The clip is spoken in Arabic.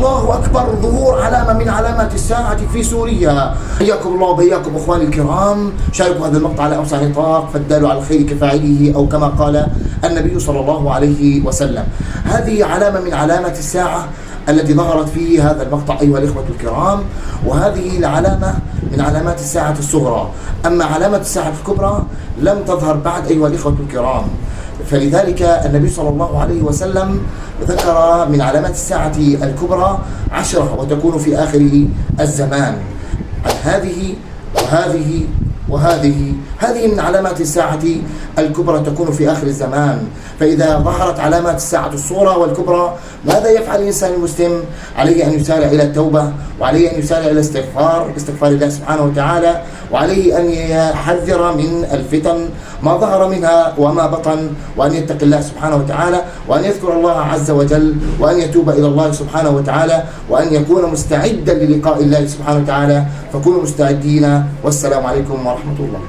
الله أكبر، ظهور علامة من علامات الساعة في سوريا. حياكم الله وبياكم أخواني الكرام. شاركوا هذا المقطع على أوسع نطاق، فالدال على الخير كفاعله، أو كما قال النبي صلى الله عليه وسلم. هذه علامة من علامات الساعة التي ظهرت في هذا المقطع أيها الإخوة الكرام، وهذه العلامة من علامات الساعة الصغرى. أما علامة الساعة الكبرى لم تظهر بعد أيها الإخوة الكرام، فلذلك النبي صلى الله عليه وسلم ذكر من علامات الساعة الكبرى 10 وتكون في آخر الزمان. هذه وهذه من علامات الساعة الكبرى تكون في آخر الزمان. فإذا ظهرت علامات الساعة الصغرى والكبرى، ماذا يفعل الإنسان المسلم؟ عليه أن يسارع إلى التوبة، وعليه أن يسارع إلى استغفار الله سبحانه وتعالى، وعليه أن يحذر من الفتن ما ظهر منها وما بطن، وأن يتقي الله سبحانه وتعالى، وأن يذكر الله عز وجل، وأن يتوب إلى الله سبحانه وتعالى، وأن يكون مستعدا للقاء الله سبحانه وتعالى. فكونوا مستعدين، والسلام عليكم ورحمة الله.